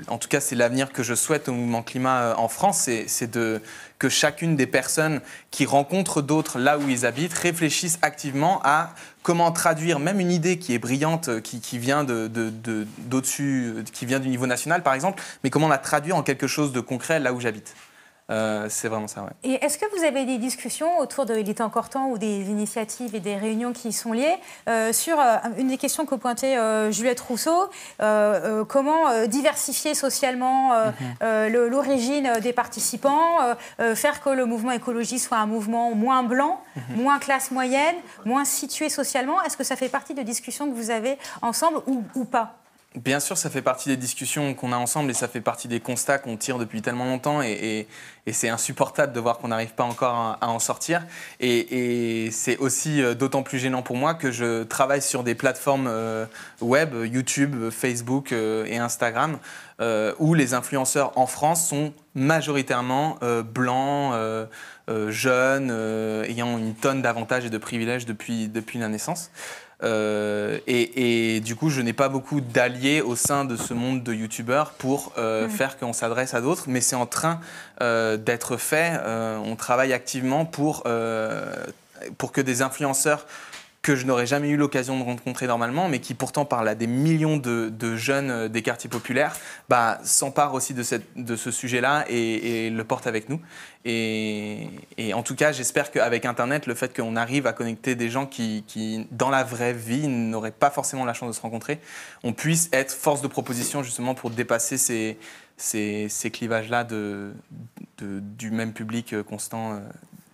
en tout cas, c'est l'avenir que je souhaite au mouvement climat en France, c'est que chacune des personnes qui rencontrent d'autres là où ils habitent réfléchissent activement à comment traduire même une idée qui est brillante, qui vient d'au-dessus, qui vient du niveau national, par exemple, mais comment la traduire en quelque chose de concret là où j'habite. C'est vraiment ça, ouais. Et est-ce que vous avez des discussions autour de Il est encore temps ou des initiatives et des réunions qui y sont liées sur une des questions que pointait Juliette Rousseau, comment diversifier socialement l'origine des participants, faire que le mouvement écologie soit un mouvement moins blanc, moins classe moyenne, moins situé socialement. Est-ce que ça fait partie de discussions que vous avez ensemble ou pas ? Bien sûr, ça fait partie des discussions qu'on a ensemble et ça fait partie des constats qu'on tire depuis tellement longtemps et c'est insupportable de voir qu'on n'arrive pas encore à en sortir. Et c'est aussi d'autant plus gênant pour moi que je travaille sur des plateformes web, YouTube, Facebook et Instagram, où les influenceurs en France sont majoritairement blancs, jeunes, ayant une tonne d'avantages et de privilèges depuis la naissance. Et du coup, je n'ai pas beaucoup d'alliés au sein de ce monde de youtubeurs pour faire qu'on s'adresse à d'autres, mais c'est en train d'être fait. On travaille activement pour que des influenceurs que je n'aurais jamais eu l'occasion de rencontrer normalement, mais qui pourtant parlent à des millions de jeunes des quartiers populaires, s'emparent aussi de ce sujet-là et le portent avec nous. Et en tout cas, j'espère qu'avec Internet, le fait qu'on arrive à connecter des gens qui, dans la vraie vie, n'auraient pas forcément la chance de se rencontrer, on puisse être force de proposition justement pour dépasser ces clivages-là du même public constant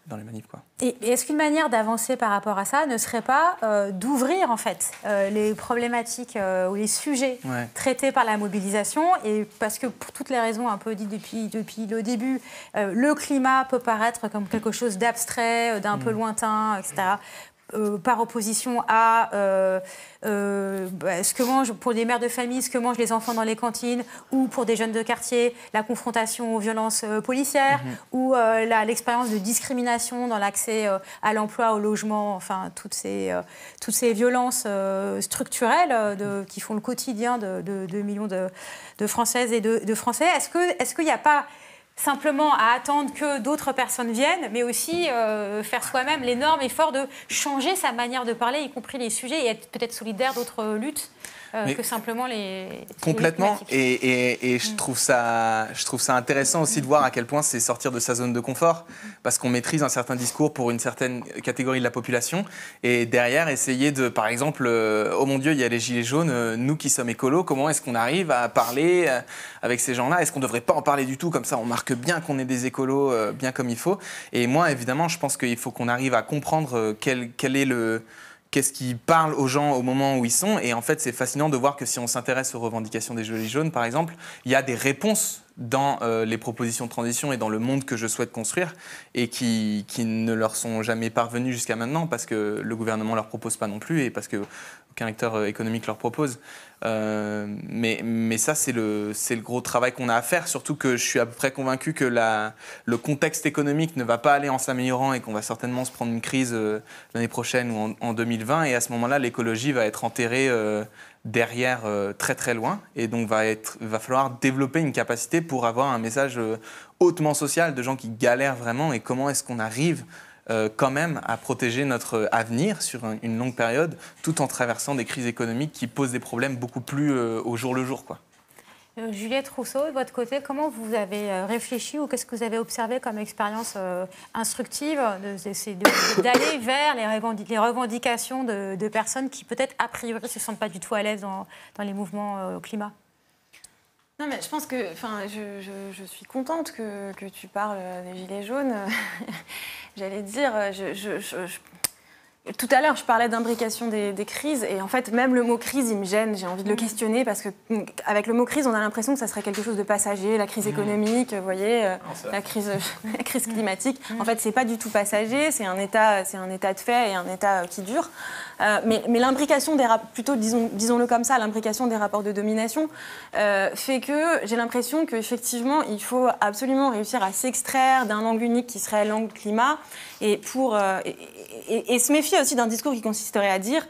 dans les manifs, quoi. Et est-ce qu'une manière d'avancer par rapport à ça ne serait pas d'ouvrir en fait les problématiques ou les sujets traités par la mobilisation, et parce que pour toutes les raisons un peu dites depuis le début, le climat peut paraître comme quelque chose d'abstrait, d'un peu lointain, etc. Par opposition à ce que mangent pour des mères de famille, ce que mangent les enfants dans les cantines, ou pour des jeunes de quartier, la confrontation aux violences policières, ou l'expérience de discrimination dans l'accès à l'emploi, au logement, enfin toutes ces violences structurelles qui font le quotidien de millions de Françaises et de Français. Est-ce qu'il n'y a pas simplement à attendre que d'autres personnes viennent, mais aussi faire soi-même l'énorme effort de changer sa manière de parler, y compris les sujets, et être peut-être solidaire d'autres luttes que simplement les... Complètement, et je trouve ça intéressant aussi de voir à quel point c'est sortir de sa zone de confort, parce qu'on maîtrise un certain discours pour une certaine catégorie de la population, et derrière essayer de, par exemple, oh mon Dieu, il y a les gilets jaunes, nous qui sommes écolos, comment est-ce qu'on arrive à parler avec ces gens-là? Est-ce qu'on ne devrait pas en parler du tout? Comme ça, on marque bien qu'on est des écolos, bien comme il faut. Et moi, évidemment, je pense qu'il faut qu'on arrive à comprendre qu'est-ce qui parle aux gens au moment où ils sont. Et en fait, c'est fascinant de voir que si on s'intéresse aux revendications des Gilets jaunes, par exemple, il y a des réponses dans les propositions de transition et dans le monde que je souhaite construire, et qui ne leur sont jamais parvenues jusqu'à maintenant, parce que le gouvernement ne leur propose pas non plus, et parce qu'aucun acteur économique leur propose. Mais ça, c'est le gros travail qu'on a à faire, surtout que je suis à peu près convaincu que le contexte économique ne va pas aller en s'améliorant et qu'on va certainement se prendre une crise l'année prochaine ou en 2020, et à ce moment-là, l'écologie va être enterrée derrière très très loin, et donc va falloir développer une capacité pour avoir un message hautement social de gens qui galèrent vraiment, et comment est-ce qu'on arrive quand même à protéger notre avenir sur une longue période, tout en traversant des crises économiques qui posent des problèmes beaucoup plus au jour le jour, quoi. Juliette Rousseau, de votre côté, comment vous avez réfléchi, ou qu'est-ce que vous avez observé comme expérience instructive d'aller vers les revendications de personnes qui peut-être a priori ne se sentent pas du tout à l'aise dans les mouvements climat? Non, mais je pense que, je suis contente que tu parles des Gilets jaunes. J'allais dire, tout à l'heure, je parlais d'imbrication des crises, et en fait, même le mot crise, il me gêne. J'ai envie de le questionner parce qu'avec le mot crise, on a l'impression que ça serait quelque chose de passager, la crise économique, vous voyez, la crise climatique. En fait, c'est pas du tout passager, c'est un état de fait et un état qui dure. Mais l'imbrication plutôt disons-le comme ça, l'imbrication des rapports de domination fait que j'ai l'impression qu'effectivement, il faut absolument réussir à s'extraire d'un angle unique qui serait l'angle climat et se méfier aussi d'un discours qui consisterait à dire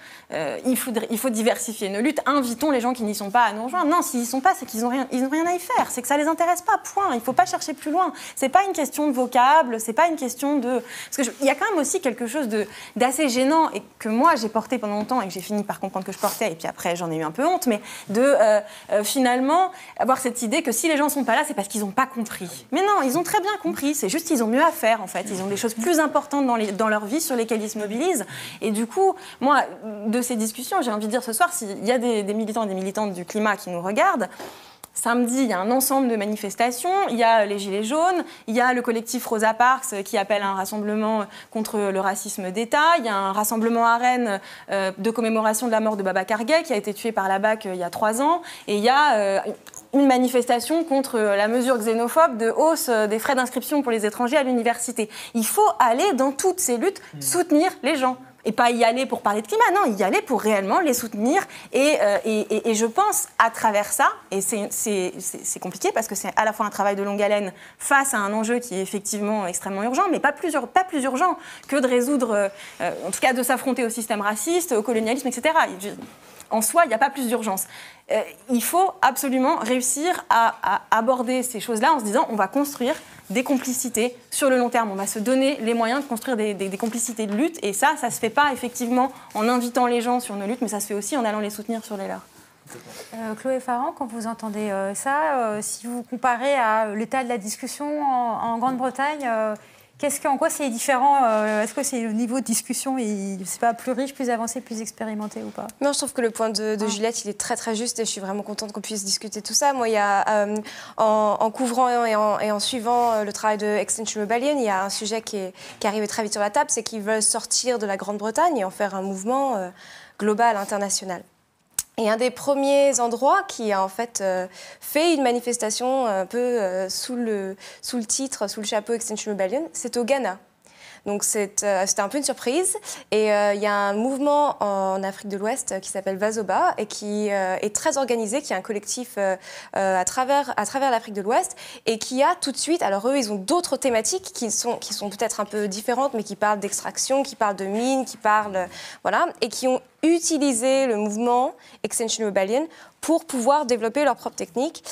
il faut diversifier nos luttes, invitons les gens qui n'y sont pas à nous rejoindre. Non, s'ils n'y sont pas, c'est qu'ils n'ont rien à y faire, c'est que ça ne les intéresse pas, point. Il ne faut pas chercher plus loin. Ce n'est pas une question de vocable, c'est pas une question de... Parce qu'il y a quand même aussi quelque chose d'assez gênant et que moi j'ai porté pendant longtemps et que j'ai fini par comprendre que je portais, et puis après j'en ai eu un peu honte, mais de finalement avoir cette idée que si les gens ne sont pas là, c'est parce qu'ils n'ont pas compris. Mais non, ils ont très bien compris, c'est juste qu'ils ont mieux à faire en fait. Ils ont des choses plus importantes dans leur vie sur lesquelles ils se mobilisent. Et du coup, moi, de ces discussions, j'ai envie de dire ce soir, s'il y a des militants et des militantes du climat qui nous regardent, samedi, il y a un ensemble de manifestations, il y a les Gilets jaunes, il y a le collectif Rosa Parks qui appelle à un rassemblement contre le racisme d'État, il y a un rassemblement à Rennes de commémoration de la mort de Babacar Gaye qui a été tué par la BAC il y a 3 ans, et il y a une manifestation contre la mesure xénophobe de hausse des frais d'inscription pour les étrangers à l'université. Il faut aller dans toutes ces luttes soutenir les gens. Et pas y aller pour parler de climat, non, y aller pour réellement les soutenir. Et je pense, à travers ça, et c'est compliqué parce que c'est à la fois un travail de longue haleine face à un enjeu qui est effectivement extrêmement urgent, mais pas plus urgent que de résoudre, en tout cas de s'affronter au système raciste, au colonialisme, etc. En soi, il n'y a pas plus d'urgence. Il faut absolument réussir à aborder ces choses-là en se disant on va construire des complicités sur le long terme. On va se donner les moyens de construire des complicités de lutte. Et ça ne se fait pas effectivement en invitant les gens sur nos luttes, mais ça se fait aussi en allant les soutenir sur les leurs. Chloé Farran, quand vous entendez ça, si vous comparez à l'état de la discussion en Grande-Bretagne, en quoi c'est différent? Est-ce que c'est le niveau de discussion c'est pas plus riche, plus avancé, plus expérimenté ou pas? Non, je trouve que le point de Juliette, il est très très juste et je suis vraiment contente qu'on puisse discuter tout ça. Moi, il y a, en couvrant et en suivant le travail de Extinction Rebellion, il y a un sujet qui est arrivé très vite sur la table, c'est qu'ils veulent sortir de la Grande-Bretagne et en faire un mouvement global, international. Et un des premiers endroits qui a en fait fait une manifestation un peu sous le titre, sous le chapeau Extinction Rebellion, c'est au Ghana. Donc c'était un peu une surprise. Et il y a un mouvement en Afrique de l'Ouest qui s'appelle Vazoba et qui est très organisé, qui est un collectif à travers l'Afrique de l'Ouest et qui a tout de suite, alors eux ils ont d'autres thématiques qui sont peut-être un peu différentes mais qui parlent d'extraction, qui parlent de mines, qui parlent... voilà, et qui ont utilisé le mouvement Extinction Rebellion pour pouvoir développer leur propre technique.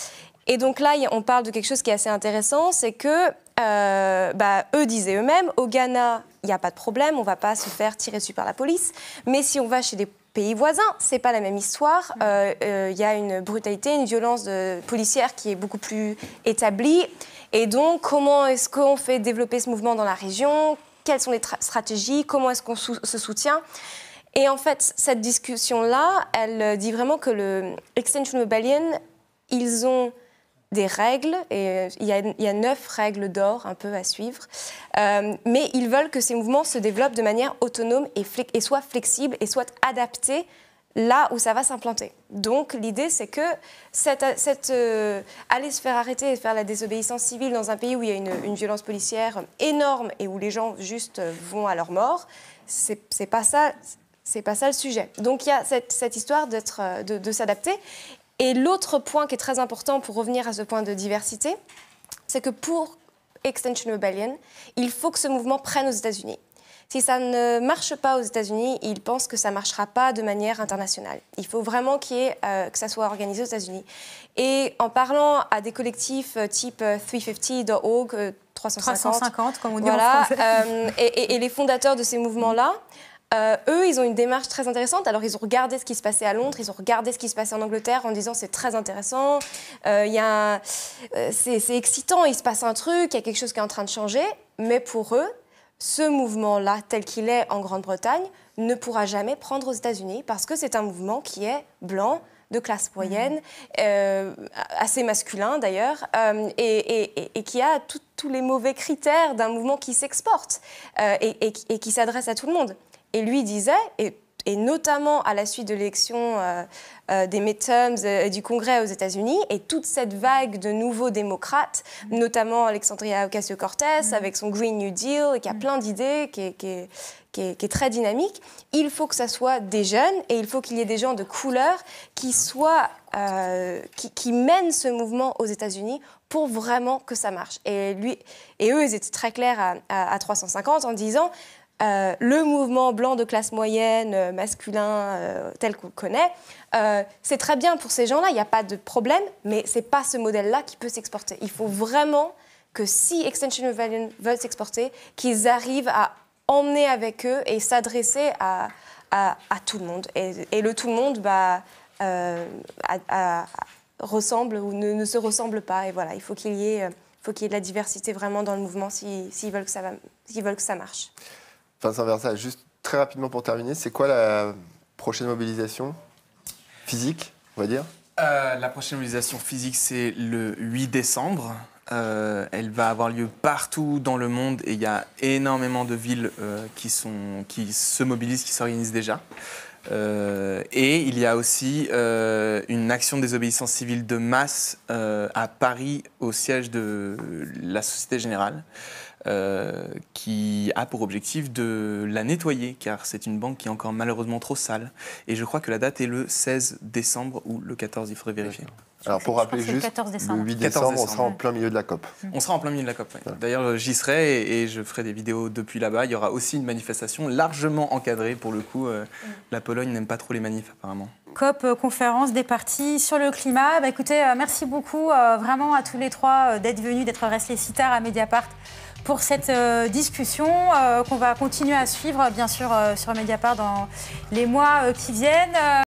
Et donc là, on parle de quelque chose qui est assez intéressant, c'est que eux disaient eux-mêmes, au Ghana, il n'y a pas de problème, on ne va pas se faire tirer dessus par la police. Mais si on va chez des pays voisins, ce n'est pas la même histoire. Il y a une brutalité, une violence policière qui est beaucoup plus établie. Et donc, comment est-ce qu'on fait développer ce mouvement dans la région? Quelles sont les stratégies? Comment est-ce qu'on se soutient? Et en fait, cette discussion-là, elle dit vraiment que le Extinction Rebellion, ils ont des règles, et il y a 9 règles d'or un peu à suivre, mais ils veulent que ces mouvements se développent de manière autonome et soient flexibles et soient adaptés là où ça va s'implanter. Donc l'idée, c'est que aller se faire arrêter et faire la désobéissance civile dans un pays où il y a une violence policière énorme et où les gens juste vont à leur mort, c'est pas ça le sujet. Donc il y a cette histoire de s'adapter. Et l'autre point qui est très important pour revenir à ce point de diversité, c'est que pour Extinction Rebellion, il faut que ce mouvement prenne aux États-Unis. Si ça ne marche pas aux États-Unis, ils pensent que ça ne marchera pas de manière internationale. Il faut vraiment que ça soit organisé aux États-Unis. Et en parlant à des collectifs type 350.org, 350 comme on dit en français. Et les fondateurs de ces mouvements-là, eux, ils ont une démarche très intéressante. Alors, ils ont regardé ce qui se passait à Londres, ils ont regardé ce qui se passait en Angleterre en disant c'est très intéressant, c'est excitant, il se passe un truc, il y a quelque chose qui est en train de changer. Mais pour eux, ce mouvement-là, tel qu'il est en Grande-Bretagne, ne pourra jamais prendre aux États-Unis parce que c'est un mouvement qui est blanc, de classe moyenne, assez masculin d'ailleurs, et qui a tous les mauvais critères d'un mouvement qui s'exporte et qui s'adresse à tout le monde. Et lui disait, et notamment à la suite de l'élection des midterms du Congrès aux États-Unis, et toute cette vague de nouveaux démocrates, notamment Alexandria Ocasio-Cortez avec son Green New Deal, et qui a plein d'idées, qui est très dynamique, il faut que ça soit des jeunes et il faut qu'il y ait des gens de couleur qui mènent ce mouvement aux États-Unis pour vraiment que ça marche. Et eux, ils étaient très clairs à 350 en disant le mouvement blanc de classe moyenne, masculin, tel qu'on le connaît, c'est très bien pour ces gens-là, il n'y a pas de problème, mais ce n'est pas ce modèle-là qui peut s'exporter. Il faut vraiment que si Extinction Rebellion veulent s'exporter, qu'ils arrivent à emmener avec eux et s'adresser à tout le monde. Et le tout le monde ressemble ou ne se ressemble pas. Et voilà, il faut qu'il y ait de la diversité vraiment dans le mouvement s'ils veulent que ça marche. Vincent Versa, juste très rapidement pour terminer, c'est quoi la prochaine mobilisation physique, on va dire? La prochaine mobilisation physique, c'est le 8 décembre. Elle va avoir lieu partout dans le monde et il y a énormément de villes qui se mobilisent, qui s'organisent déjà. Et il y a aussi une action de désobéissance civile de masse à Paris, au siège de la Société Générale, qui a pour objectif de la nettoyer, car c'est une banque qui est encore malheureusement trop sale. Et je crois que la date est le 16 décembre ou le 14, il faudrait vérifier. Alors pour rappeler juste, le 8 décembre, on sera en plein milieu de la COP. On sera en plein milieu de la COP, oui. D'ailleurs, j'y serai et je ferai des vidéos depuis là-bas. Il y aura aussi une manifestation largement encadrée. Pour le coup, la Pologne n'aime pas trop les manifs, apparemment. COP, conférence des partis sur le climat. Écoutez, merci beaucoup vraiment à tous les trois d'être venus, d'être restés si tard à Mediapart pour cette discussion qu'on va continuer à suivre, bien sûr, sur Mediapart dans les mois qui viennent.